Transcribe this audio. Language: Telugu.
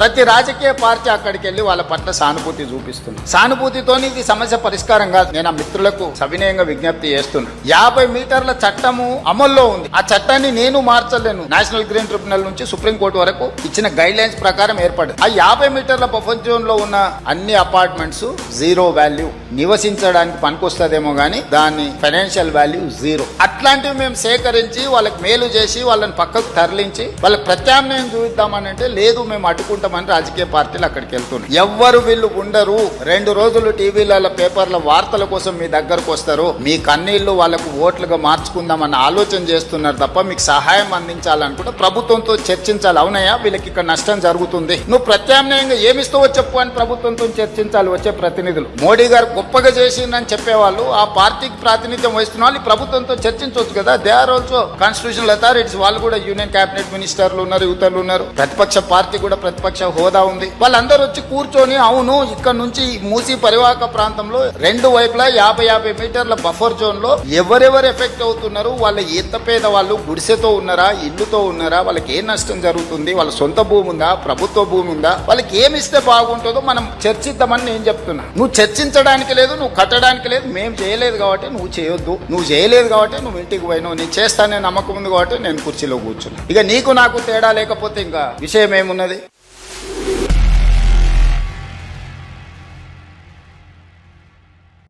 ప్రతి రాజకీయ పార్టీ అక్కడికి వెళ్లి వాళ్ళ పట్ల సానుభూతి చూపిస్తుంది. సానుభూతితోని ఇది సమస్య పరిష్కారం కాదు. నేను ఆ మిత్రులకు సవినయంగా విజ్ఞప్తి చేస్తున్నా. 50 మీటర్ల చట్టము అమల్లో ఉంది. ఆ చట్టాన్ని నేను మార్చలేను. నేషనల్ గ్రీన్ ట్రిబ్యునల్ నుంచి సుప్రీంకోర్టు వరకు ఇచ్చిన గైడ్ లైన్స్ ప్రకారం ఏర్పడింది. ఆ 50 మీటర్ల బఫర్ జోన్ లో ఉన్న అన్ని అపార్ట్మెంట్స్ జీరో వాల్యూ, నివసించడానికి పనికొస్తుందేమో గానీ దాని ఫైనాన్షియల్ వాల్యూ జీరో. అట్లాంటివి మేము సేకరించి వాళ్ళకి మేలు చేసి వాళ్ళని పక్కకు తరలించి వాళ్ళకి ప్రత్యామ్నాయం చూద్దామని అంటే లేదు, మేము అడ్డుకుంటాం అని రాజకీయ పార్టీలు అక్కడికి వెళ్తున్నారు. ఎవ్వరు వీళ్ళు ఉండరు. 2 రోజులు టీవీల పేపర్ల వార్తల కోసం మీ దగ్గరకు వస్తారు. మీ కన్నీళ్లు వాళ్ళకు ఓట్లుగా మార్చుకుందామన్న ఆలోచన చేస్తున్నారు తప్ప మీకు సహాయం అందించాలనుకుంటే ప్రభుత్వంతో చర్చించాలి. అవునయ్యా, వీళ్ళకి ఇక్కడ నష్టం జరుగుతుంది, నువ్వు ప్రత్యామ్నాయంగా ఏమిస్తావో చెప్పు అని ప్రభుత్వంతో చర్చించాలి. వచ్చే ప్రతినిధులు మోడీ గారు గొప్పగా చేసిందని చెప్పేవాళ్ళు, ఆ పార్టీకి ప్రాతినిధ్యం వహిస్తున్న వాళ్ళు ప్రభుత్వంతో చర్చించవచ్చు కదా. They are also constitutional authorities. వాళ్ళు కూడా యూనియన్ కేబినెట్ మినిస్టర్లు ఉన్నారు, యువతలు ఉన్నారు. ప్రతిపక్ష పార్టీ కూడా ప్రతిపక్ష హోదా ఉంది. వాళ్ళందరూ వచ్చి కూర్చొని అవును ఇక్కడ నుంచి మూసీ పరివాహక ప్రాంతంలో 2 వైపులా 50 మీటర్ల బఫర్ జోన్ లో ఎవరెవరు ఎఫెక్ట్ అవుతున్నారు, వాళ్ళ ఎంత పేద వాళ్ళు, గుడిసెతో ఉన్నారా, ఇల్లుతో ఉన్నారా, వాళ్ళకి ఏ నష్టం జరుగుతుంది, వాళ్ళ సొంత భూమి ఉందా, ప్రభుత్వ భూమి ఉందా, వాళ్ళకి ఏమి ఇస్తే బాగుంటుందో మనం చర్చిద్దామని నేను చెప్తున్నా. నువ్వు చర్చించడానికి లేదు, నువ్వు కట్టడానికి లేదు. మేము చేయలేదు కాబట్టి నువ్వు చేయొద్దు, నువ్వు చేయలేదు కాబట్టి నువ్వు ఇంటికి పోయినావు. నేను చేస్తానని నమ్మకం ఉంది కాబట్టి నేను కుర్చీలో కూర్చున్నా. ఇక నీకు నాకు తేడా లేకపోతే ఇంకా విషయం ఏమున్నది?